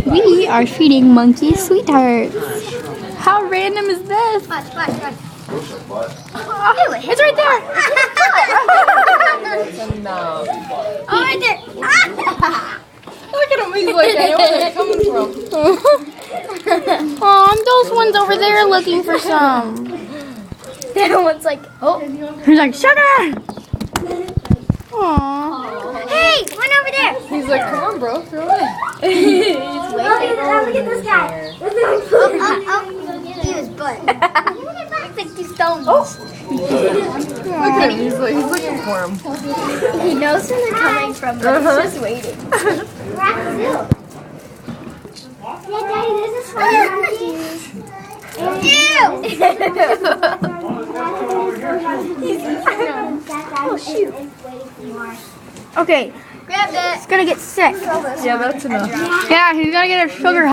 We are feeding monkeys sweethearts. How random is this? Watch. Oh, it's right there. No. Oh, right there. Look at him. He's like, I know where they're coming from. Oh, those ones over there looking for some. The other one's like, oh. He's like, sugar. Aww. Hey, one over there. He's like, come on, bro. Throw it. Look at this guy. Oh. He was butt. Looks like 2 stones. Look at him. He's looking for him. He knows where they're coming from, but he's just waiting. Yeah, Daddy, this is for Oh, shoot. Okay, Grab it. he's gonna get sick. Yeah, that's enough. Yeah, he's gonna get a sugar